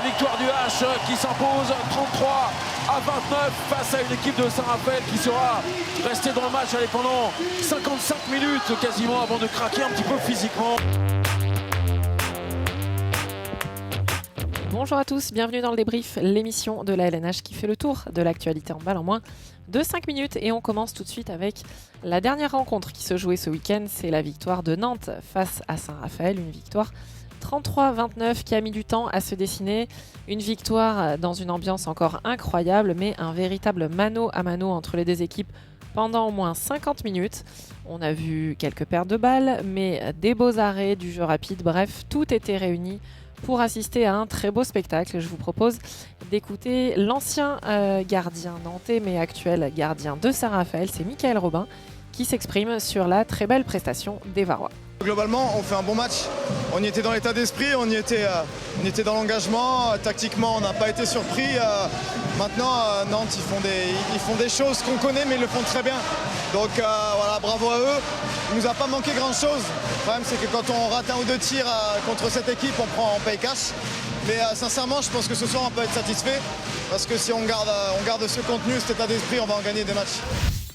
La victoire du H qui s'impose 33 à 29 face à une équipe de Saint-Raphaël qui sera restée dans le match pendant 55 minutes quasiment avant de craquer un petit peu physiquement. Bonjour à tous, bienvenue dans le débrief, l'émission de la LNH qui fait le tour de l'actualité en balle en moins de 5 minutes. Et on commence tout de suite avec la dernière rencontre qui se jouait ce week-end, c'est la victoire de Nantes face à Saint-Raphaël, une victoire 33-29 qui a mis du temps à se dessiner, une victoire dans une ambiance encore incroyable, mais un véritable mano à mano entre les deux équipes pendant au moins 50 minutes. On a vu quelques pertes de balles, mais des beaux arrêts, du jeu rapide, bref, tout était réuni pour assister à un très beau spectacle. Je vous propose d'écouter l'ancien gardien nantais, mais actuel gardien de Saint-Raphaël, c'est Michael Robin, qui s'exprime sur la très belle prestation des Varois. Globalement, on fait un bon match. On y était dans l'état d'esprit, on y était dans l'engagement. Tactiquement, on n'a pas été surpris. Maintenant, Nantes, ils font des choses qu'on connaît, mais ils le font très bien. Donc voilà, bravo à eux. Il nous a pas manqué grand-chose. Le problème, c'est que quand on rate un ou deux tirs contre cette équipe, on paye cash. Mais sincèrement, je pense que ce soir, on peut être satisfait. Parce que si on garde ce contenu, cet état d'esprit, on va en gagner des matchs.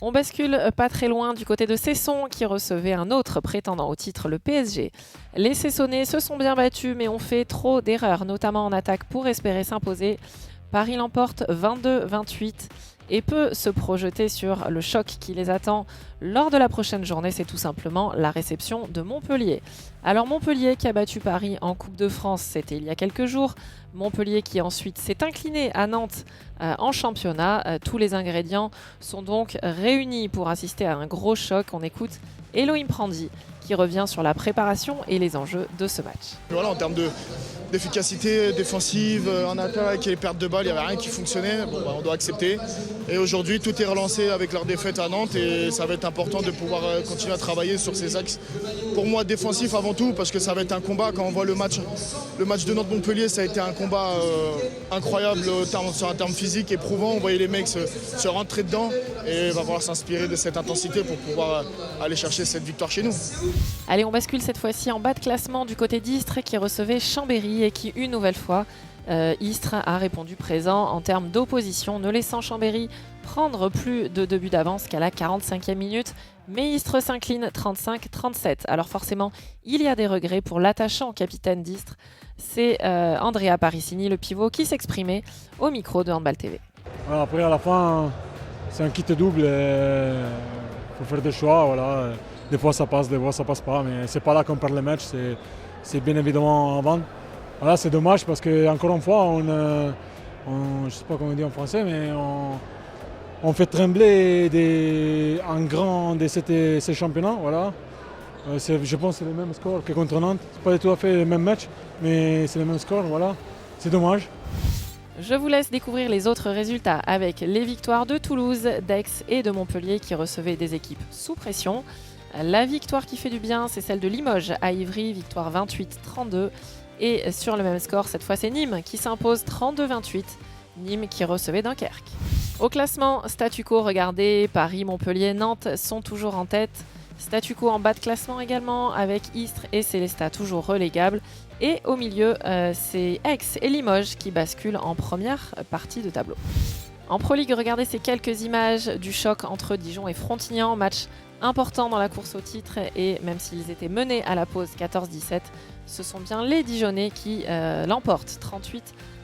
On bascule pas très loin du côté de Cesson qui recevait un autre prétendant au titre, le PSG. Les Cessonnais se sont bien battus mais ont fait trop d'erreurs, notamment en attaque pour espérer s'imposer. Paris l'emporte 22-28 et peut se projeter sur le choc qui les attend lors de la prochaine journée. C'est tout simplement la réception de Montpellier. Alors Montpellier qui a battu Paris en Coupe de France, c'était il y a quelques jours. Montpellier qui ensuite s'est incliné à Nantes en championnat. Tous les ingrédients sont donc réunis pour assister à un gros choc. On écoute Elohim Prandi qui revient sur la préparation et les enjeux de ce match. Voilà, en termes d'efficacité défensive, en attaque et les pertes de balles, il n'y avait rien qui fonctionnait. Bon, on doit accepter. Et aujourd'hui, tout est relancé avec leur défaite à Nantes et ça va être important de pouvoir continuer à travailler sur ces axes. Pour moi, défensif avant tout, parce que ça va être un combat. Quand on voit le match de Nantes-Montpellier, ça a été un combat incroyable sur un terme physique, éprouvant. On voyait les mecs se rentrer dedans et va falloir s'inspirer de cette intensité pour pouvoir aller chercher cette victoire chez nous. Allez, on bascule cette fois-ci en bas de classement du côté d'Istres qui recevait Chambéry et qui, une nouvelle fois, Istres a répondu présent en termes d'opposition, ne laissant Chambéry prendre plus de 2 buts d'avance qu'à la 45e minute. Mais Istres s'incline 35-37. Alors forcément, il y a des regrets pour l'attachant capitaine d'Istres. C'est Andrea Parissini, le pivot, qui s'exprimait au micro de Handball TV. Voilà, après, à la fin, c'est un kit double. Il faut faire des choix. Voilà. Des fois, ça passe, des fois, ça passe pas. Mais c'est pas là qu'on perd le match. C'est bien évidemment avant. Voilà, c'est dommage parce qu'encore une fois, je ne sais pas comment on dit en français, mais on fait trembler un grand de ces championnats. Voilà. Je pense que c'est le même score que contre Nantes. Ce n'est pas tout à fait le même match, mais c'est le même score. Voilà. C'est dommage. Je vous laisse découvrir les autres résultats avec les victoires de Toulouse, d'Aix et de Montpellier qui recevaient des équipes sous pression. La victoire qui fait du bien, c'est celle de Limoges à Ivry, victoire 28-32. Et sur le même score, cette fois c'est Nîmes qui s'impose 32-28. Nîmes qui recevait Dunkerque. Au classement, statu quo, regardez, Paris, Montpellier, Nantes sont toujours en tête. Statu quo en bas de classement également avec Istres et Célestat toujours relégables. Et au milieu, c'est Aix et Limoges qui basculent en première partie de tableau. En Pro League, regardez ces quelques images du choc entre Dijon et Frontignan, match important dans la course au titre et même s'ils étaient menés à la pause 14-17, ce sont bien les Dijonnais qui l'emportent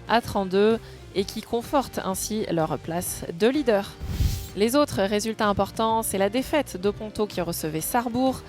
38-32 et qui confortent ainsi leur place de leader. Les autres résultats importants, c'est la défaite de Ponto qui recevait Sarrebourg,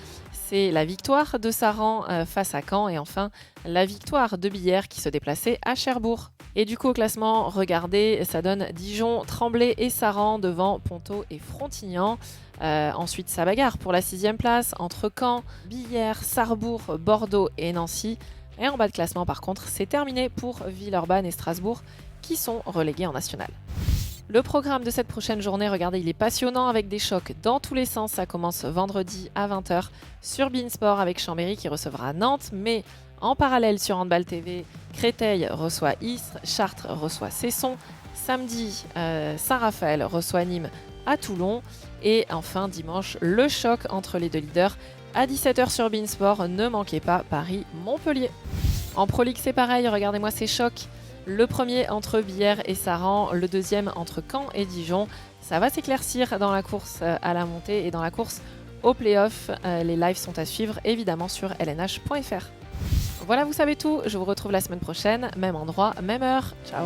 c'est la victoire de Saran face à Caen et enfin la victoire de Billère qui se déplaçait à Cherbourg. Et du coup au classement, regardez, ça donne Dijon, Tremblay et Saran devant Ponto et Frontignan. Ensuite, ça bagarre pour la 6e place entre Caen, Billère, Sarrebourg, Bordeaux et Nancy. Et en bas de classement, par contre, c'est terminé pour Villeurbanne et Strasbourg qui sont relégués en national. Le programme de cette prochaine journée, regardez, il est passionnant avec des chocs dans tous les sens. Ça commence vendredi à 20h sur beIN Sport avec Chambéry qui recevra Nantes. Mais en parallèle sur Handball TV, Créteil reçoit Istres, Chartres reçoit Cesson. Samedi, Saint-Raphaël reçoit Nîmes à Toulon. Et enfin, dimanche, le choc entre les deux leaders à 17h sur beIN Sport. Ne manquez pas Paris-Montpellier. En Pro League, c'est pareil. Regardez-moi ces chocs. Le premier entre Bière et Saran, le deuxième entre Caen et Dijon. Ça va s'éclaircir dans la course à la montée et dans la course au play-off. Les lives sont à suivre évidemment sur lnh.fr. Voilà, vous savez tout. Je vous retrouve la semaine prochaine, même endroit, même heure. Ciao.